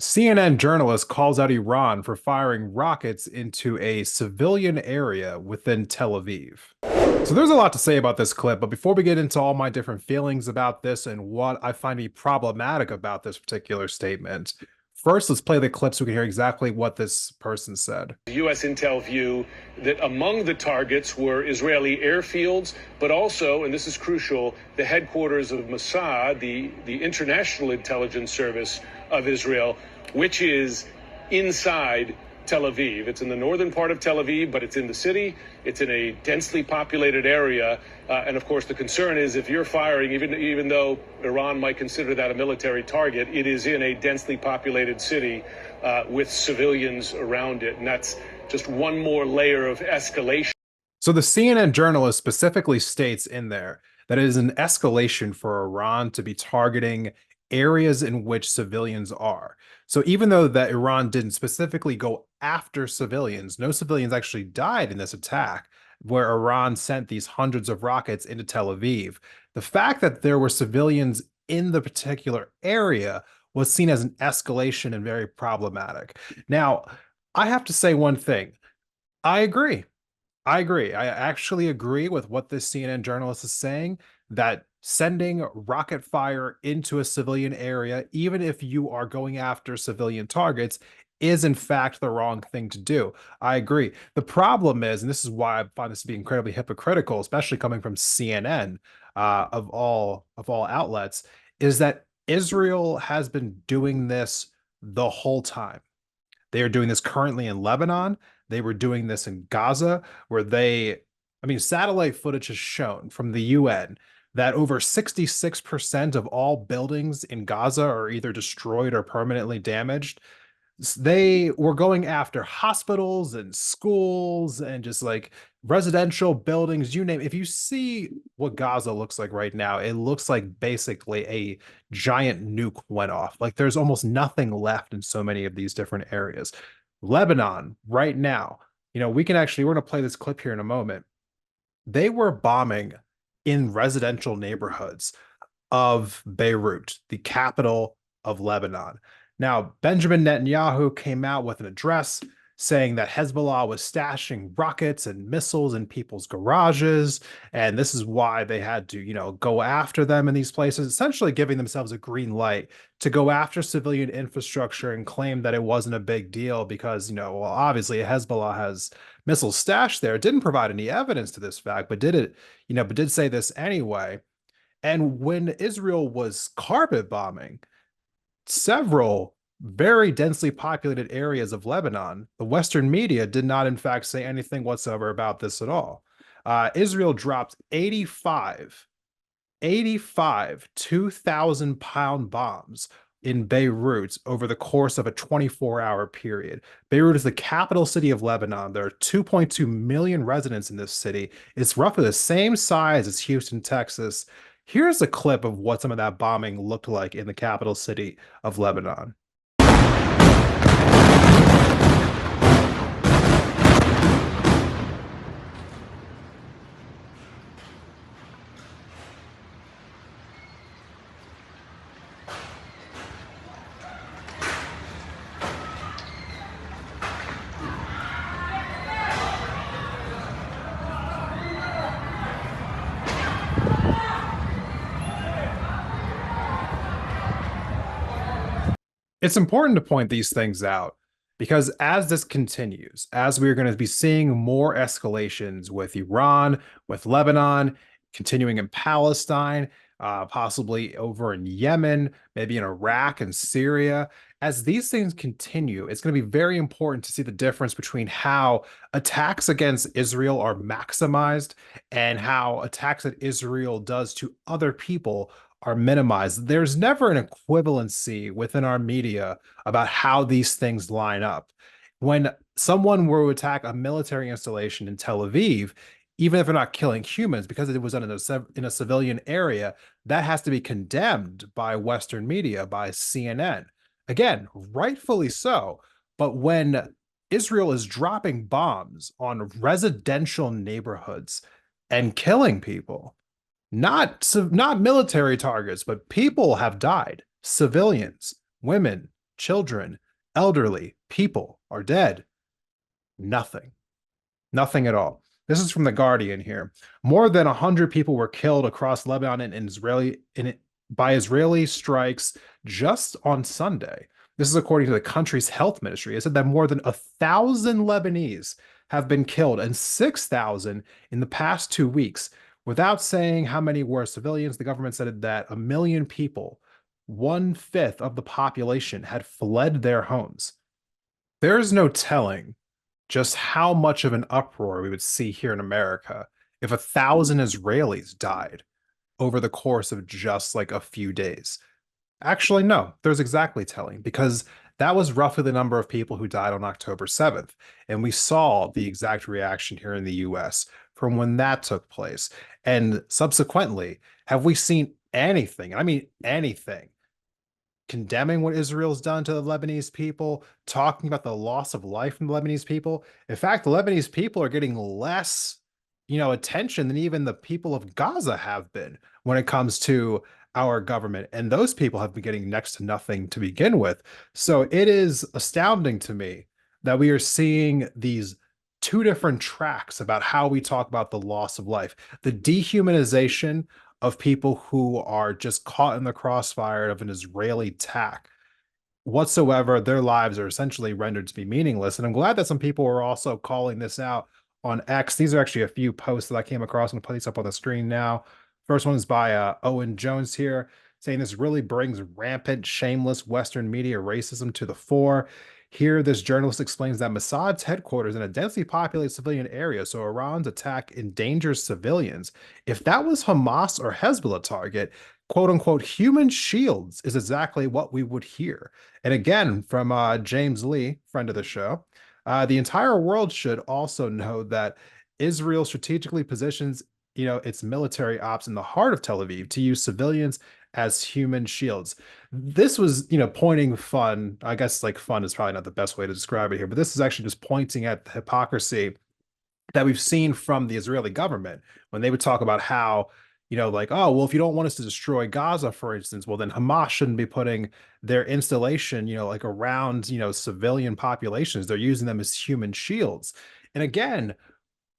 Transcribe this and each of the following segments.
CNN journalist calls out Iran for firing rockets into a civilian area within Tel Aviv. So there's a lot to say about this clip, but before we get into all my different feelings about this and what I find to be problematic about this particular statement, first let's play the clip so we can hear exactly what this person said. The U.S. intel view that among the targets were Israeli airfields, but also, and this is crucial, the headquarters of Mossad, the International Intelligence Service of Israel, which is inside Tel Aviv. It's in the northern part of Tel Aviv, but it's in the city. It's in a densely populated area. And of course, the concern is if you're firing, even though Iran might consider that a military target, it is in a densely populated city with civilians around it. And that's just one more layer of escalation. So the CNN journalist specifically states in there that it is an escalation for Iran to be targeting areas in which civilians are. So even though that Iran didn't specifically go after civilians, no civilians actually died in this attack where Iran sent these hundreds of rockets into Tel Aviv. The fact that there were civilians in the particular area was seen as an escalation and very problematic. Now, I have to say one thing. I agree. I agree. I actually agree with what this CNN journalist is saying, that sending rocket fire into a civilian area, even if you are going after civilian targets, is in fact the wrong thing to do. I agree. The problem is, and this is why I find this to be incredibly hypocritical, especially coming from CNN, of all outlets, is that Israel has been doing this the whole time. They are doing this currently in Lebanon. They were doing this in Gaza, where satellite footage has shown from the UN that over 66% of all buildings in Gaza are either destroyed or permanently damaged. They were going after hospitals and schools and just like residential buildings, you name it. If you see what Gaza looks like right now, it looks like basically a giant nuke went off. Like there's almost nothing left in so many of these different areas. Lebanon, right now, we're going to play this clip here in a moment. They were bombing in residential neighborhoods of Beirut, the capital of Lebanon. Now, Benjamin Netanyahu came out with an address saying that Hezbollah was stashing rockets and missiles in people's garages, and this is why they had to, go after them in these places, essentially giving themselves a green light to go after civilian infrastructure and claim that it wasn't a big deal because, well, obviously Hezbollah has missiles stashed there. It didn't provide any evidence to this fact, but did say this anyway. And when Israel was carpet bombing several very densely populated areas of Lebanon, the Western media did not, in fact, say anything whatsoever about this at all. Israel dropped 85 2,000-pound bombs in Beirut over the course of a 24-hour period. Beirut is the capital city of Lebanon. There are 2.2 million residents in this city. It's roughly the same size as Houston, Texas. Here's a clip of what some of that bombing looked like in the capital city of Lebanon. It's important to point these things out because as this continues, as we're going to be seeing more escalations with Iran, with Lebanon, continuing in Palestine, possibly over in Yemen, maybe in Iraq and Syria, as these things continue, it's going to be very important to see the difference between how attacks against Israel are maximized and how attacks that Israel does to other people are minimized. There's never an equivalency within our media about how these things line up. When someone were to attack a military installation in Tel Aviv, even if they're not killing humans, because it was done in a civilian area, that has to be condemned by Western media, by CNN. Again, rightfully so. But when Israel is dropping bombs on residential neighborhoods and killing people, not military targets, but people have died, civilians, women, children, elderly, people are dead. Nothing. Nothing at all. This is from The Guardian here. More than 100 people were killed across Lebanon and by Israeli strikes just on Sunday. This is according to the country's health ministry. It said that more than 1,000 Lebanese have been killed and 6,000 in the past 2 weeks. Without saying how many were civilians, the government said that 1 million people, 1/5 of the population, had fled their homes. There is no telling just how much of an uproar we would see here in America if 1,000 Israelis died over the course of just like a few days. Actually, no, there's exactly telling because that was roughly the number of people who died on October 7th. And we saw the exact reaction here in the US from when that took place. And subsequently, have we seen anything? I mean, anything condemning what Israel's done to the Lebanese people, talking about the loss of life from the Lebanese people. In fact, the Lebanese people are getting less, attention than even the people of Gaza have been when it comes to our government. And those people have been getting next to nothing to begin with. So it is astounding to me that we are seeing these two different tracks about how we talk about the loss of life, the dehumanization of people who are just caught in the crossfire of an Israeli attack whatsoever. Their lives are essentially rendered to be meaningless. And I'm glad that some people are also calling this out on X. These are actually a few posts that I came across. I'm going to put these up on the screen now. First one is by Owen Jones here, saying this really brings rampant, shameless Western media racism to the fore. Here, this journalist explains that Mossad's headquarters in a densely populated civilian area, so Iran's attack endangers civilians. If that was Hamas or Hezbollah target, quote unquote, human shields is exactly what we would hear. And again, from James Lee, friend of the show, the entire world should also know that Israel strategically positions, its military ops in the heart of Tel Aviv to use civilians as human shields. This was, pointing fun. I guess like fun is probably not the best way to describe it here, but this is actually just pointing at the hypocrisy that we've seen from the Israeli government when they would talk about how, like, oh, well, if you don't want us to destroy Gaza, for instance, well, then Hamas shouldn't be putting their installation, like around, civilian populations. They're using them as human shields. And again,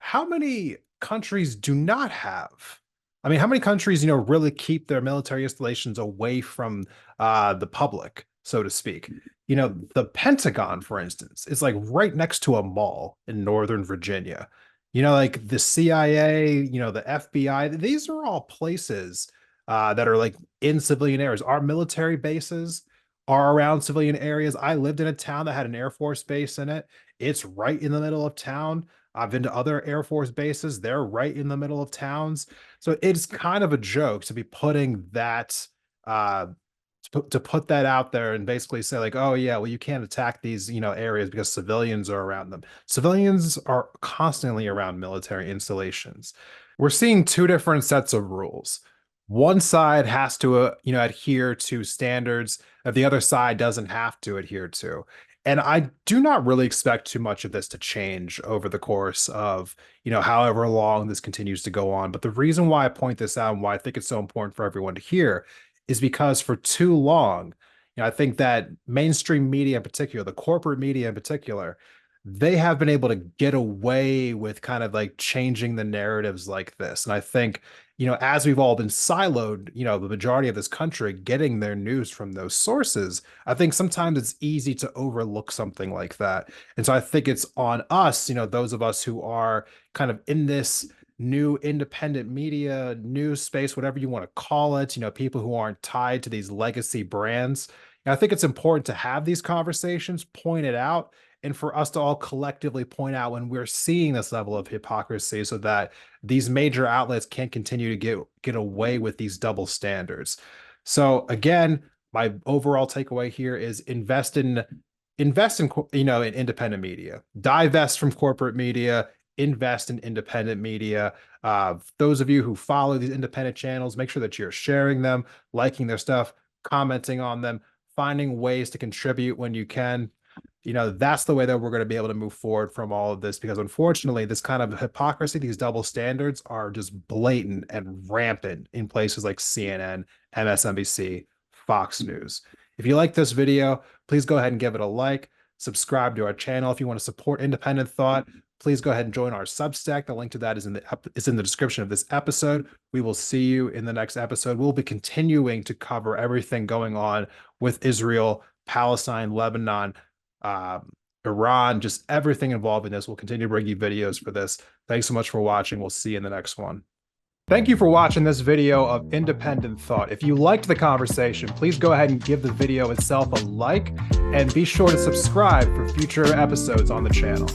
how many countries do not have? I mean, how many countries, really keep their military installations away from the public, so to speak? The Pentagon, for instance, is like right next to a mall in Northern Virginia. Like the CIA, the FBI, these are all places that are like in civilian areas. Our military bases are around civilian areas. I lived in a town that had an Air Force base in it. It's right in the middle of town. I've been to other Air Force bases. They're right in the middle of towns. So it's kind of a joke to be putting that to put that out there and basically say like, oh yeah, well you can't attack these, areas because civilians are around them. Civilians are constantly around military installations. We're seeing two different sets of rules. One side has to, adhere to standards that the other side doesn't have to adhere to. And I do not really expect too much of this to change over the course of, however long this continues to go on. But the reason why I point this out and why I think it's so important for everyone to hear is because for too long, I think that mainstream media in particular, the corporate media in particular, they have been able to get away with kind of like changing the narratives like this. And I think, as we've all been siloed, the majority of this country getting their news from those sources, I think sometimes it's easy to overlook something like that. And so I think it's on us, those of us who are kind of in this new independent media, news space, whatever you want to call it, people who aren't tied to these legacy brands. And I think it's important to have these conversations, point it out, and for us to all collectively point out when we're seeing this level of hypocrisy so that these major outlets can't continue to get away with these double standards. So again, my overall takeaway here is invest in in independent media, divest from corporate media, invest in independent media. Those of you who follow these independent channels, make sure that you're sharing them, liking their stuff, commenting on them, finding ways to contribute when you can. That's the way that we're going to be able to move forward from all of this, because unfortunately, this kind of hypocrisy, these double standards are just blatant and rampant in places like CNN, MSNBC, Fox News. If you like this video, please go ahead and give it a like. Subscribe to our channel. If you want to support independent thought, please go ahead and join our Substack. The link to that is in the description of this episode. We will see you in the next episode. We'll be continuing to cover everything going on with Israel, Palestine, Lebanon, Iran, just everything involved in this. We'll continue to bring you videos for this. Thanks so much for watching. We'll see you in the next one. Thank you for watching this video of Independent Thought. If you liked the conversation, please go ahead and give the video itself a like, and be sure to subscribe for future episodes on the channel.